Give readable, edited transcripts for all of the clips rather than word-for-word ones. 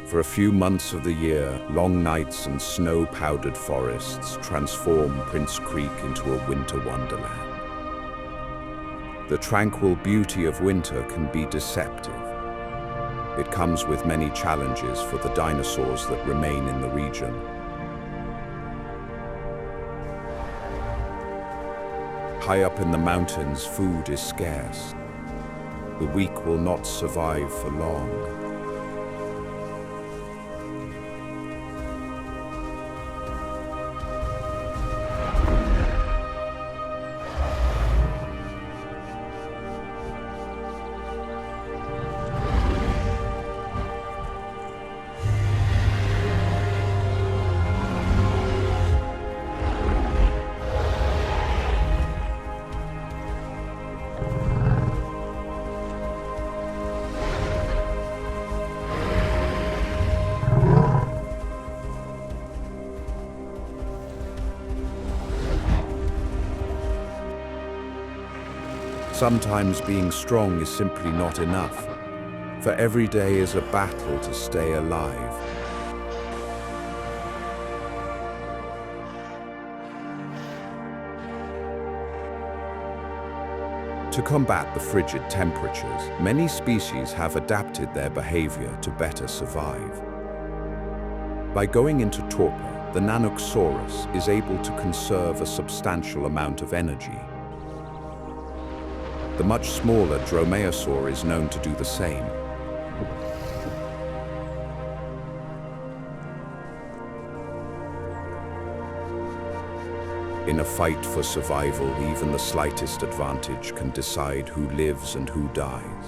For a few months of the year, long nights and snow-powdered forests transform Prince Creek into a winter wonderland. The tranquil beauty of winter can be deceptive. It comes with many challenges for the dinosaurs that remain in the region. High up in the mountains, food is scarce. The weak will not survive for long. Sometimes being strong is simply not enough, for every day is a battle to stay alive. To combat the frigid temperatures, many species have adapted their behavior to better survive. By going into torpor, the Nanoxaurus is able to conserve a substantial amount of energy. The much smaller Dromaeosaur is known to do the same. In a fight for survival, even the slightest advantage can decide who lives and who dies.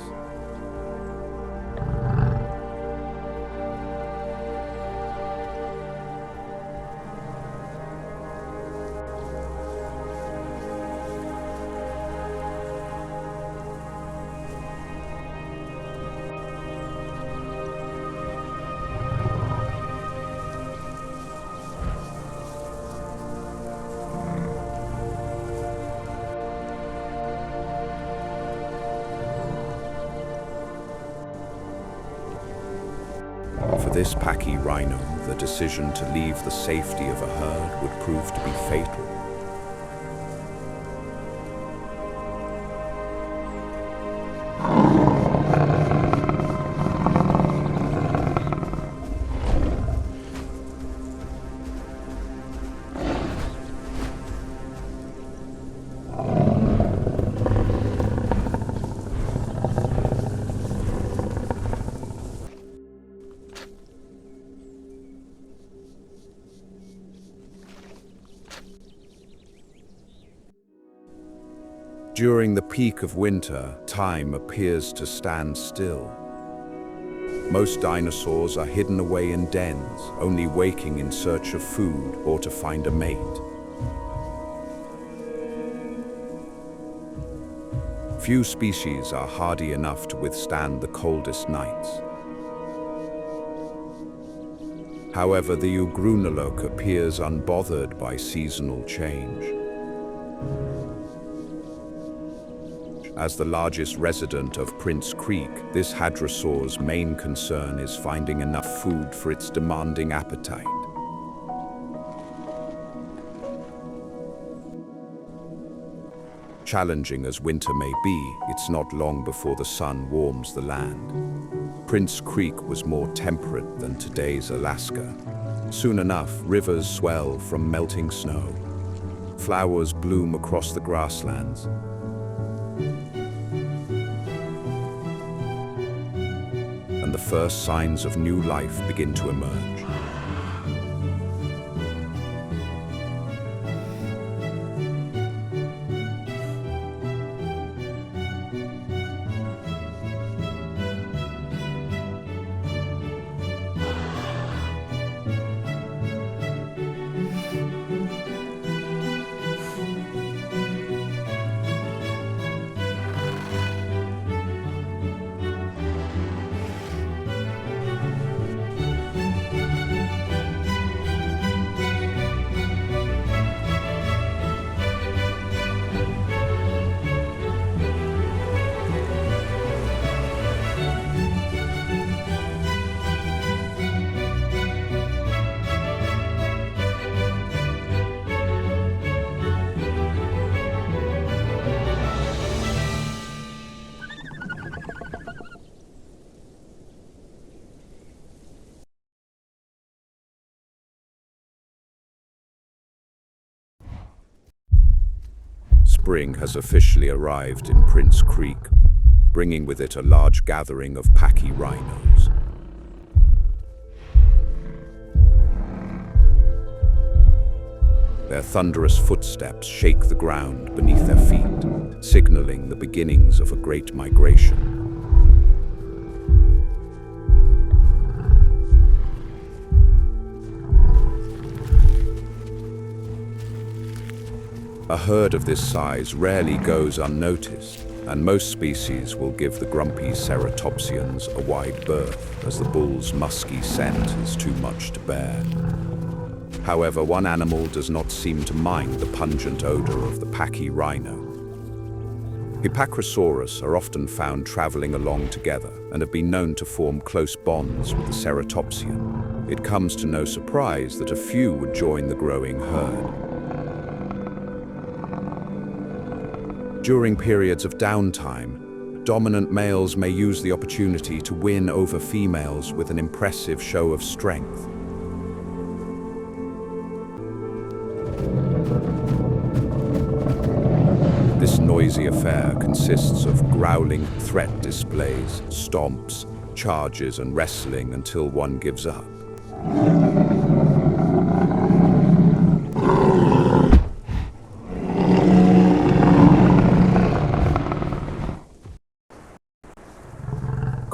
For this Pachyrhino, the decision to leave the safety of a herd would prove to be fatal. During the peak of winter, time appears to stand still. Most dinosaurs are hidden away in dens, only waking in search of food or to find a mate. Few species are hardy enough to withstand the coldest nights. However, the Ugrunalok appears unbothered by seasonal change. As the largest resident of Prince Creek, this hadrosaur's main concern is finding enough food for its demanding appetite. Challenging as winter may be, it's not long before the sun warms the land. Prince Creek was more temperate than today's Alaska. Soon enough, rivers swell from melting snow. Flowers bloom across the grasslands. And the first signs of new life begin to emerge. spring has officially arrived in Prince Creek, bringing with it a large gathering of pachyrhinos. Their thunderous footsteps shake the ground beneath their feet, signaling the beginnings of a great migration. A herd of this size rarely goes unnoticed, and most species will give the grumpy ceratopsians a wide berth as the bull's musky scent is too much to bear. However, one animal does not seem to mind the pungent odor of the pachyrhino. Pachyrhinosaurus are often found traveling along together and have been known to form close bonds with the ceratopsian. It comes to no surprise that a few would join the growing herd. During periods of downtime, dominant males may use the opportunity to win over females with an impressive show of strength. This noisy affair consists of growling threat displays, stomps, charges, and wrestling until one gives up.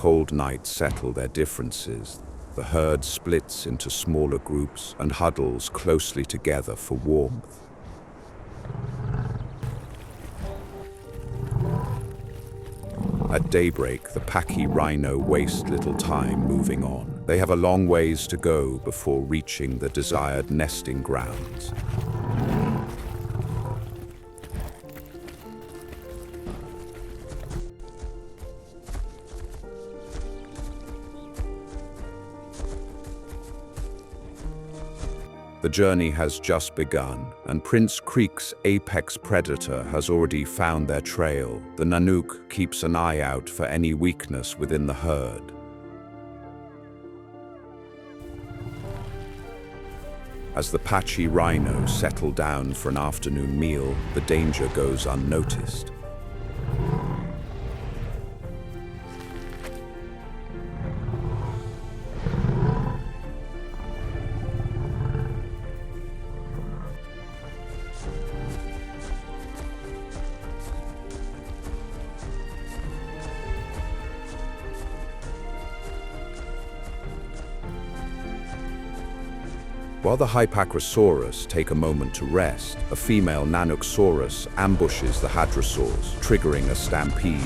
Cold nights settle their differences. The herd splits into smaller groups and huddles closely together for warmth. At daybreak, the pachyrhino waste little time moving on. They have a long ways to go before reaching the desired nesting grounds. The journey has just begun, and Prince Creek's apex predator has already found their trail. The Nanook keeps an eye out for any weakness within the herd. As the pachyrhino settle down for an afternoon meal, the danger goes unnoticed. While the Pachyrhinosaurus take a moment to rest, a female Nanooksaurus ambushes the hadrosaurs, triggering a stampede.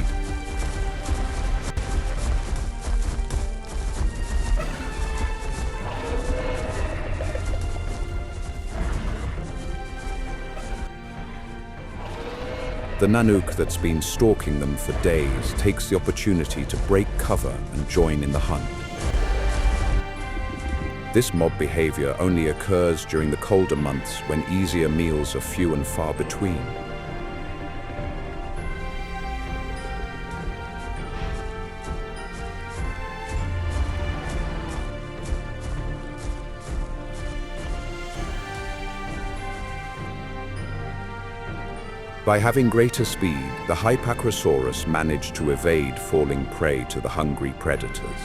The Nanook that's been stalking them for days takes the opportunity to break cover and join in the hunt. This mob behavior only occurs during the colder months when easier meals are few and far between. By having greater speed, the Pachyrhinosaurus managed to evade falling prey to the hungry predators.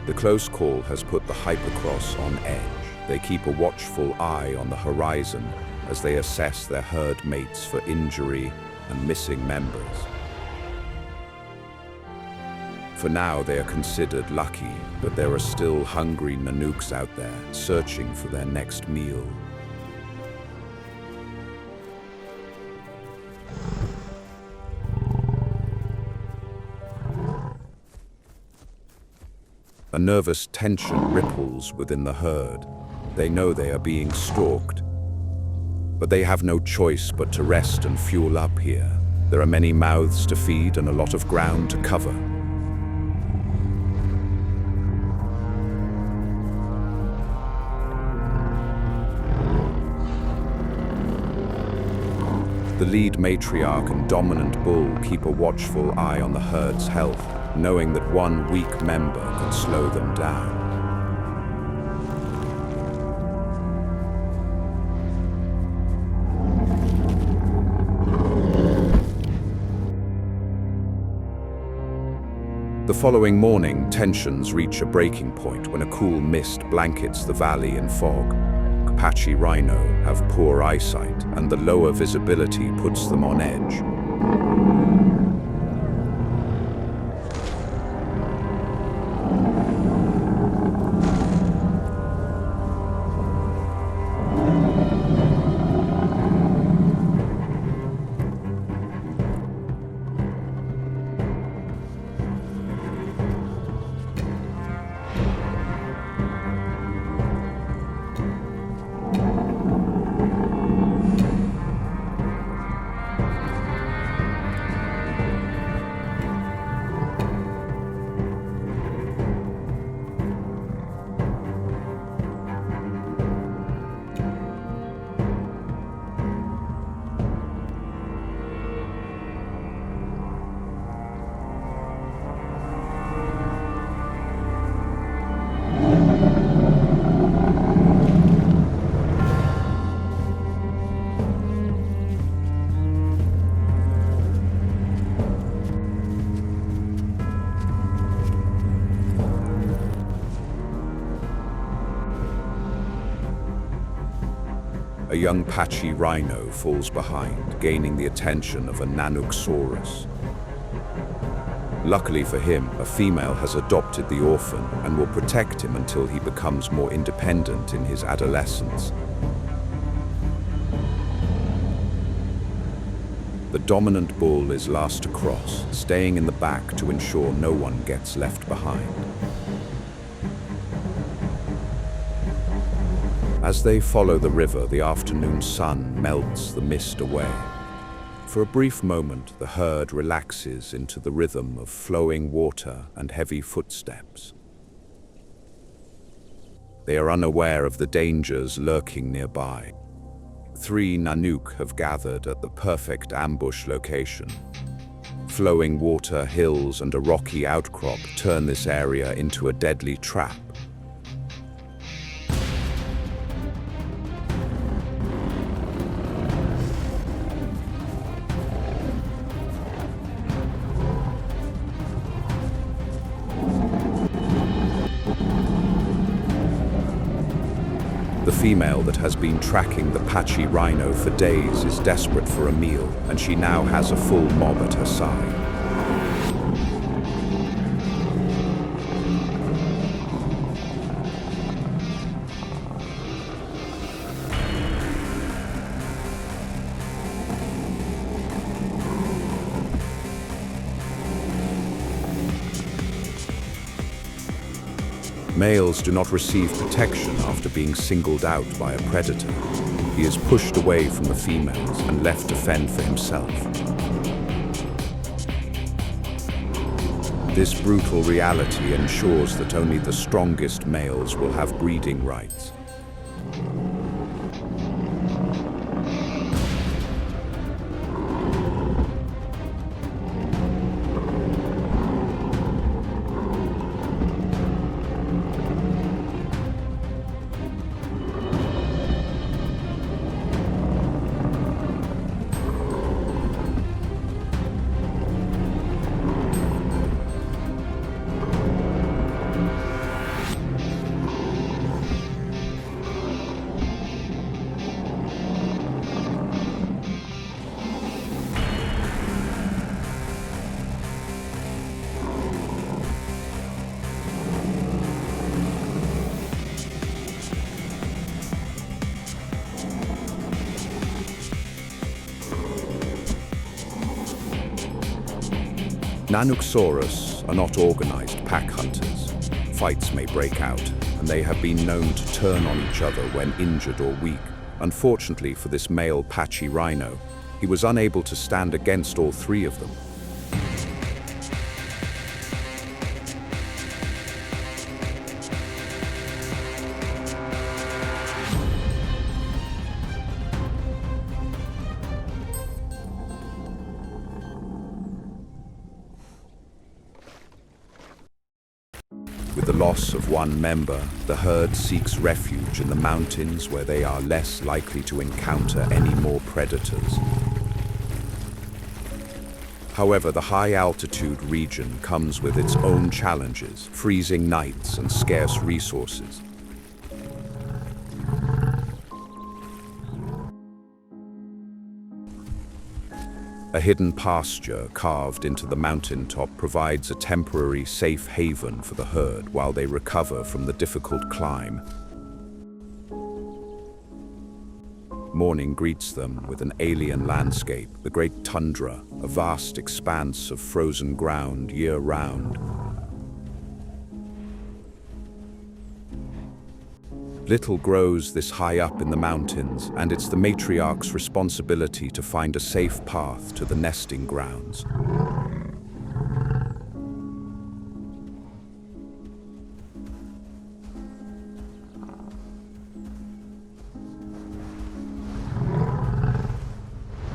The close call has put the Hypercross on edge. They keep a watchful eye on the horizon as they assess their herd mates for injury and missing members. For now, they are considered lucky, but there are still hungry Nanooks out there searching for their next meal. A nervous tension ripples within the herd. They know they are being stalked, but they have no choice but to rest and fuel up here. There are many mouths to feed and a lot of ground to cover. The lead matriarch and dominant bull keep a watchful eye on the herd's health, knowing that one weak member could slow them down. The following morning, tensions reach a breaking point when a cool mist blankets the valley in fog. Pachyrhino have poor eyesight, and the lower visibility puts them on edge. A young Pachyrhino falls behind, gaining the attention of a Nanooksaurus. Luckily for him, a female has adopted the orphan and will protect him until he becomes more independent in his adolescence. The dominant bull is last to cross, staying in the back to ensure no one gets left behind. As they follow the river, the afternoon sun melts the mist away. For a brief moment, the herd relaxes into the rhythm of flowing water and heavy footsteps. They are unaware of the dangers lurking nearby. 3 Nanook have gathered at the perfect ambush location. Flowing water, hills, and a rocky outcrop turn this area into a deadly trap. The female that has been tracking the Pachyrhino for days is desperate for a meal, and she now has a full mob at her side. Males do not receive protection after being singled out by a predator. He is pushed away from the females and left to fend for himself. This brutal reality ensures that only the strongest males will have breeding rights. Nanooksaurus are not organized pack hunters. Fights may break out, and they have been known to turn on each other when injured or weak. Unfortunately for this male Pachyrhino, he was unable to stand against all 3 of them. With the loss of one member, the herd seeks refuge in the mountains where they are less likely to encounter any more predators. However, the high-altitude region comes with its own challenges, freezing nights and scarce resources. A hidden pasture carved into the mountaintop provides a temporary safe haven for the herd while they recover from the difficult climb. Morning greets them with an alien landscape, the great tundra, a vast expanse of frozen ground year-round. Little grows this high up in the mountains, and it's the matriarch's responsibility to find a safe path to the nesting grounds.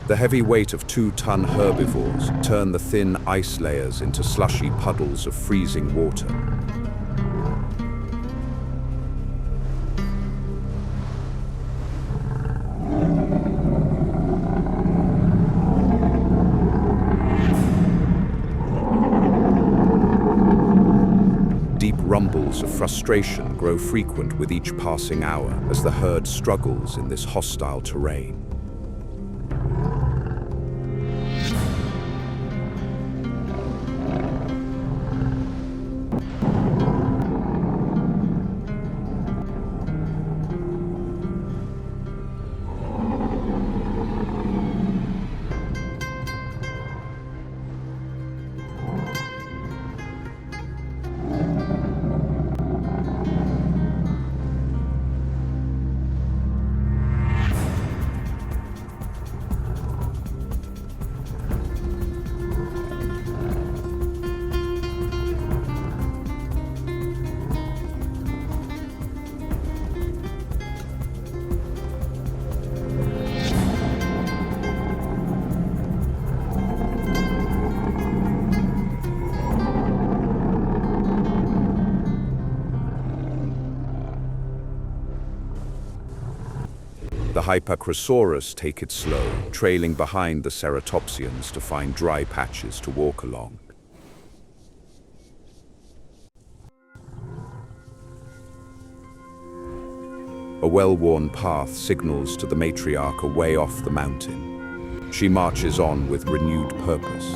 The heavy weight of 2-ton herbivores turn the thin ice layers into slushy puddles of freezing water. Deep rumbles of frustration grow frequent with each passing hour as the herd struggles in this hostile terrain. The Hyperchrosaurus take it slow, trailing behind the ceratopsians to find dry patches to walk along. A well-worn path signals to the matriarch a way off the mountain. She marches on with renewed purpose,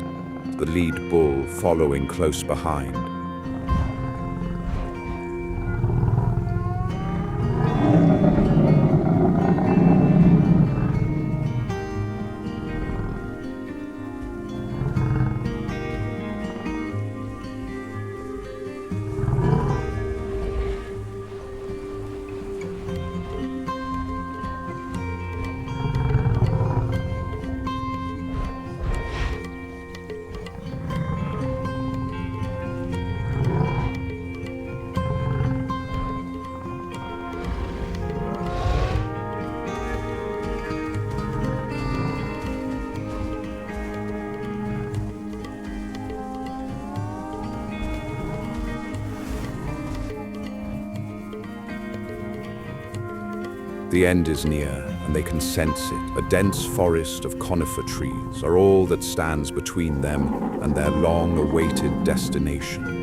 the lead bull following close behind. The end is near, and they can sense it. A dense forest of conifer trees are all that stands between them and their long-awaited destination.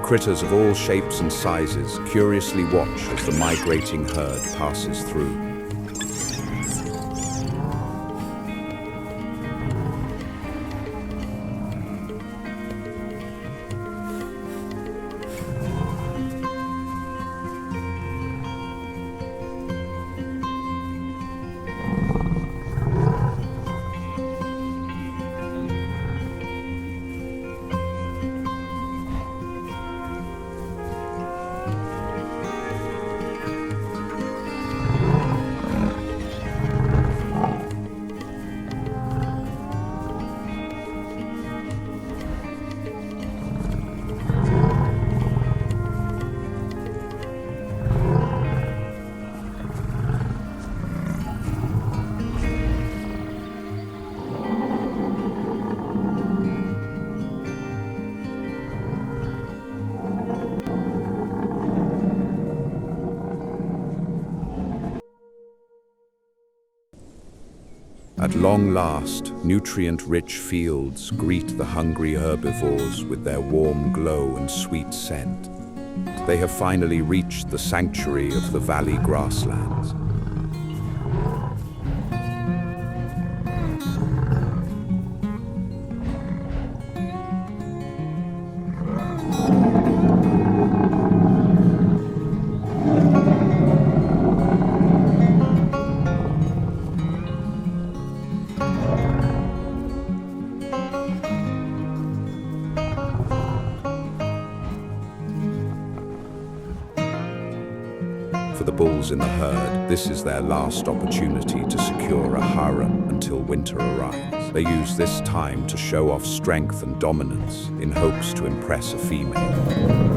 Critters of all shapes and sizes curiously watch as the migrating herd passes through. At long last, nutrient-rich fields greet the hungry herbivores with their warm glow and sweet scent. They have finally reached the sanctuary of the valley grasslands. For the bulls in the herd, this is their last opportunity to secure a harem until winter arrives. They use this time to show off strength and dominance in hopes to impress a female.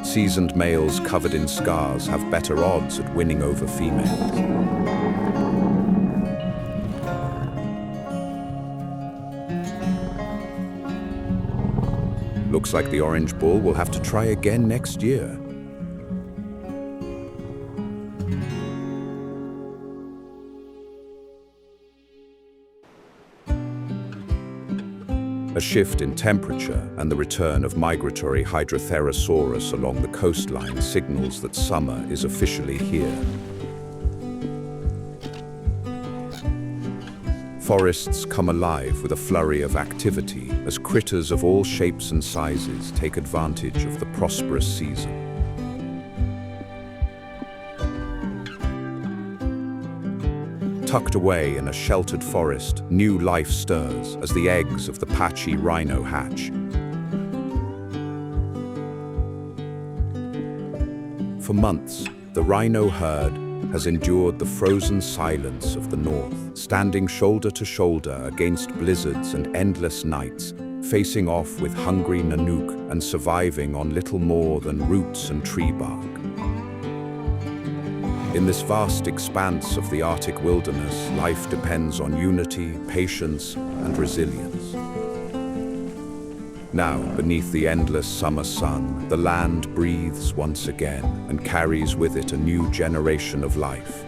Seasoned males covered in scars have better odds at winning over females. Looks like the orange bull will have to try again next year. A shift in temperature and the return of migratory Hydrotherosaurus along the coastline signals that summer is officially here. Forests come alive with a flurry of activity as critters of all shapes and sizes take advantage of the prosperous season. Tucked away in a sheltered forest, new life stirs as the eggs of the Pachyrhino hatch. For months, the rhino herd has endured the frozen silence of the north, standing shoulder to shoulder against blizzards and endless nights, facing off with hungry Nanook and surviving on little more than roots and tree bark. In this vast expanse of the Arctic wilderness, life depends on unity, patience, and resilience. Now, beneath the endless summer sun, the land breathes once again and carries with it a new generation of life.